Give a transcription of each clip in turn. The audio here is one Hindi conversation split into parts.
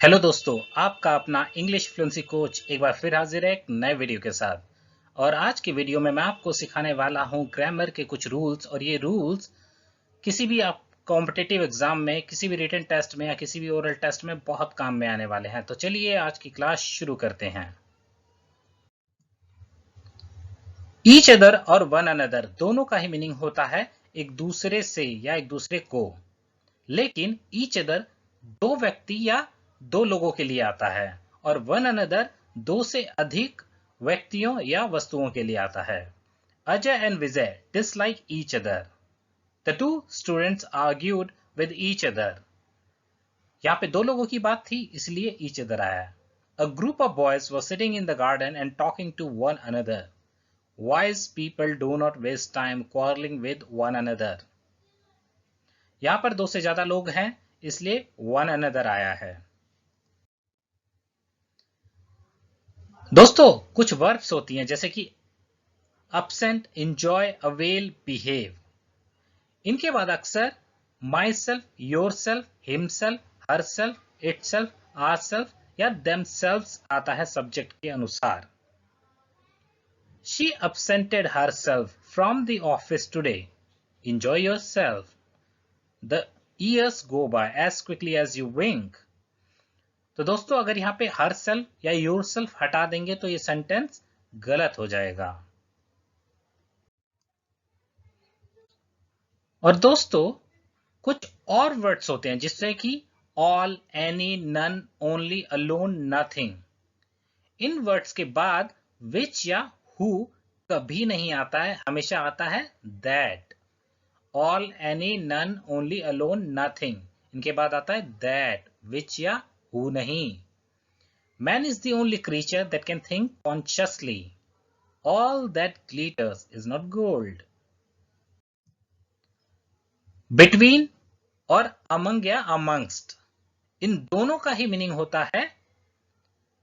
हेलो दोस्तों, आपका अपना इंग्लिश फ्लुएंसी कोच एक बार फिर हाजिर है एक नए वीडियो के साथ। और आज की वीडियो में मैं आपको सिखाने वाला हूं ग्रामर के कुछ रूल्स। और ये रूल्स किसी भी आप कॉम्पिटिटिव एग्जाम में, किसी भी रिटन टेस्ट में या किसी भी ओरल टेस्ट में बहुत काम में आने वाले हैं। तो चलिए आज की क्लास शुरू करते हैं। ईच अदर और वन अनदर दोनों का ही मीनिंग होता है एक दूसरे से या एक दूसरे को। लेकिन ईच अदर दो व्यक्ति या दो लोगों के लिए आता है और वन अनदर दो से अधिक व्यक्तियों या वस्तुओं के लिए आता है। Ajay and Vijay dislike each other. The two students argued with each other. यहाँ पे दो लोगों की बात थी इसलिए ईच अदर आया। A group of boys were sitting in the garden and talking to one another. Wise people do not waste time quarreling with one another. यहां पर दो से ज्यादा लोग हैं इसलिए वन अनदर आया है। दोस्तों कुछ वर्ब्स होती हैं जैसे कि absent, enjoy, avail, behave। इनके बाद अक्सर my self, your self, himself, her self, it self, our self या देम सेल्फ आता है सब्जेक्ट के अनुसार। She absented herself from the office today. Enjoy yourself. The years go by as quickly as you wink. तो दोस्तों अगर यहाँ पे हर सेल्फ या योर सेल्फ हटा देंगे तो ये सेंटेंस गलत हो जाएगा। और दोस्तों कुछ और वर्ड्स होते हैं जिससे कि all, any, none, only, alone, nothing. In words के बाद विच या हु कभी नहीं आता है, हमेशा आता है that. All, any, none, only, alone, nothing. इनके बाद आता है दैट, विच या हु नहीं। Man is the only creature that can think consciously. All that glitters is not gold. Between और among या amongst, इन दोनों का ही मीनिंग होता है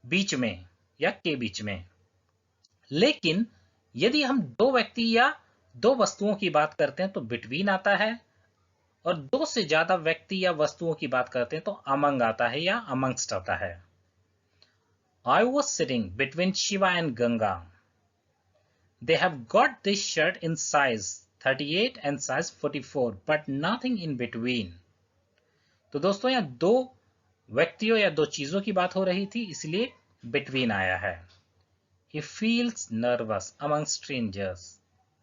बीच में या के बीच में। लेकिन यदि हम दो व्यक्ति या दो वस्तुओं की बात करते हैं तो between आता है, और दो से ज्यादा व्यक्ति या वस्तुओं की बात करते हैं तो among आता है या amongst आता है। I was sitting between Shiva and Ganga. They have got this shirt in size 38 and size 44, but nothing in between. तो दोस्तों यहाँ दो व्यक्तियों या दो चीजों की बात हो रही थी इसलिए between आया है। He feels nervous among strangers.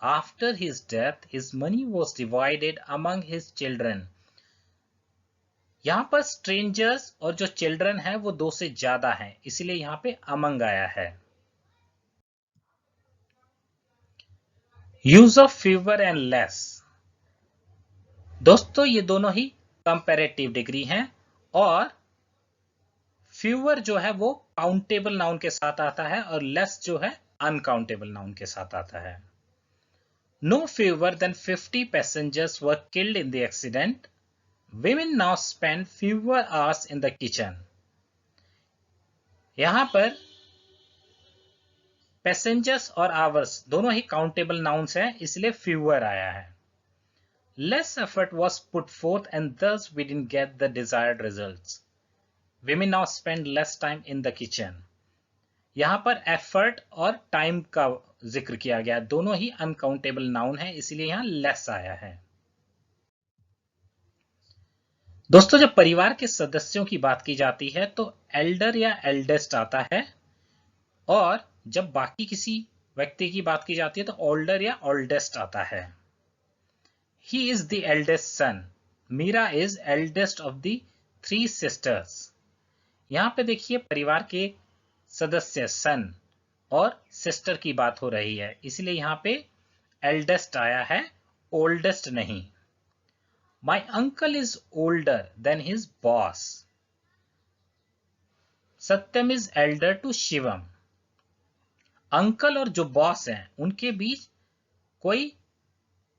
After his death, his money was divided among his children. यहाँ पर strangers और जो children है वो दो से ज्यादा हैं इसलिए यहाँ पे among आया है। Use of fewer and less. दोस्तों ये दोनों ही कंपैरेटिव डिग्री हैं और fewer जो है वो काउंटेबल नाउन के साथ आता है और लेस जो है अनकाउंटेबल नाउन के साथ आता है। No fewer than 50 passengers were killed in the accident. Women now spend fewer hours in the kitchen. यहां पर पैसेंजर्स और आवर्स दोनों ही काउंटेबल नाउन्स हैं इसलिए fewer आया है। Less effort was put forth and thus we didn't get the desired results. Women now spend less time in the kitchen. यहां पर एफर्ट और टाइम का जिक्र किया गया, दोनों ही अनकाउंटेबल नाउन है इसलिए यहां लेस आया है। दोस्तों जब परिवार के सदस्यों की बात की जाती है तो एल्डर या एल्डेस्ट आता है, और जब बाकी किसी व्यक्ति की बात की जाती है तो ओल्डर या ओल्डेस्ट आता है। He is the eldest son. Meera is eldest of the three sisters. यहां पे देखिए परिवार के सदस्य सन और सिस्टर की बात हो रही है इसलिए यहां पे एल्डेस्ट आया है, ओल्डेस्ट नहीं। My uncle is older than his boss. Satyam is elder to Shivam. Uncle और जो बॉस हैं उनके बीच कोई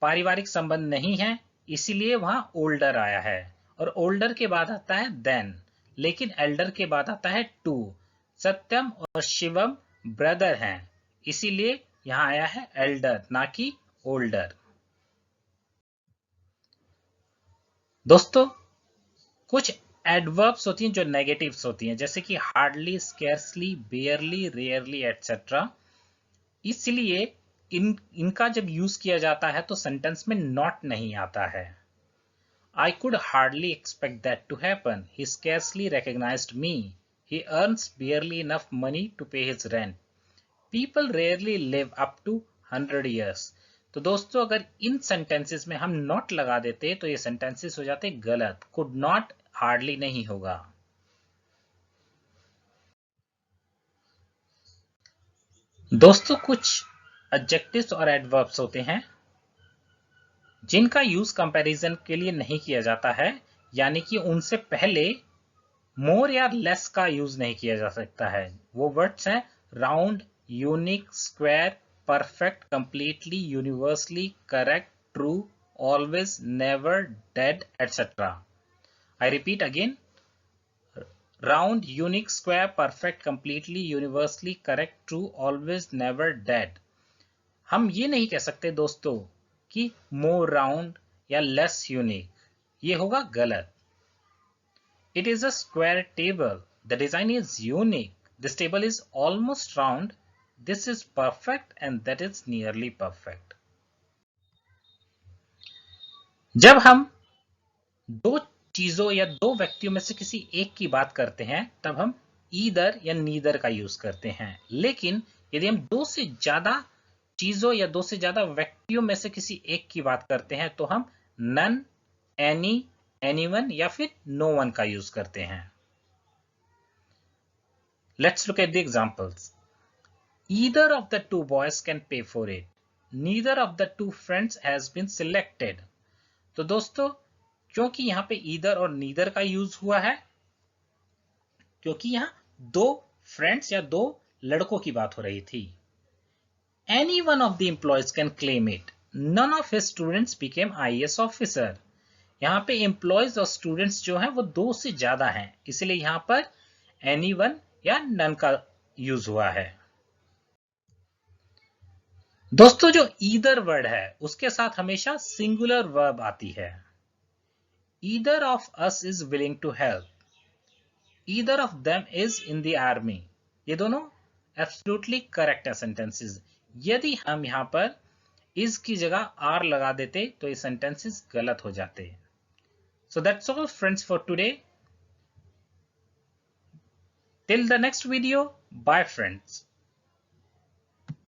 पारिवारिक संबंध नहीं है इसीलिए वहां ओल्डर आया है, और ओल्डर के बाद आता है देन, लेकिन एल्डर के बाद आता है टू। सत्यम और शिवम ब्रदर हैं इसीलिए यहां आया है एल्डर ना कि ओल्डर। दोस्तों कुछ एडवर्ब्स होती हैं जो नेगेटिव्स होती हैं, जैसे कि हार्डली, स्केर्सली, बेयरली, रेयरली एटसेट्रा। इसलिए इनका जब यूज किया जाता है तो सेंटेंस में नॉट नहीं आता है। I could hardly expect that to happen. He scarcely recognized me. He earns barely enough money to pay his rent. People rarely live up to 100 years. तो दोस्तों अगर इन सेंटेंसेस में हम नॉट लगा देते तो ये सेंटेंसेस हो जाते गलत। कुड नॉट हार्डली नहीं होगा। दोस्तों कुछ एडजेक्टिव्स और एडवर्ब्स होते हैं जिनका यूज कंपैरिजन के लिए नहीं किया जाता है, यानी कि उनसे पहले मोर या लेस का यूज नहीं किया जा सकता है। वो वर्ड्स हैं round, unique, square, perfect, completely, universally, correct, true, always, never, dead etcetera. I repeat again, round, unique, square, perfect, completely, universally, correct, true, always, never, dead. हम ये नहीं कह सकते दोस्तों कि मोर राउंड या लेस यूनिक, ये होगा गलत। It is a square table. The design is unique. This table is almost round. This is perfect and that is nearly perfect. जब हम दो चीजों या दो व्यक्तियों में से किसी एक की बात करते हैं तब हम ईदर या नीदर का यूज करते हैं, लेकिन यदि हम दो से ज्यादा चीजों या दो से ज्यादा व्यक्तियों में से किसी एक की बात करते हैं तो हम नन, एनी, एनीवन या फिर नो वन का यूज करते हैं। Let's look at the examples. Either of the two boys can pay for it. Neither of the two friends has been selected. तो दोस्तों क्योंकि यहां पे either और neither का यूज हुआ है, क्योंकि यहां दो फ्रेंड्स या दो लड़कों की बात हो रही थी। Any one of the employees can claim it. None of his students became IAS officer. यहां पे एम्प्लॉयज और स्टूडेंट्स जो हैं वो दो से ज्यादा हैं, इसलिए यहां पर anyone या नन का यूज हुआ है। दोस्तों जो ईदर वर्ड है उसके साथ हमेशा सिंगुलर वर्ब आती है। Either of us is willing to help, either of them is in the army. ये दोनों एब्सोल्युटली करेक्ट है सेंटेंसेस। यदि हम यहां पर इज की जगह आर लगा देते तो ये सेंटेंसेस गलत हो जाते। So that's all friends for today. Till the next video, bye friends.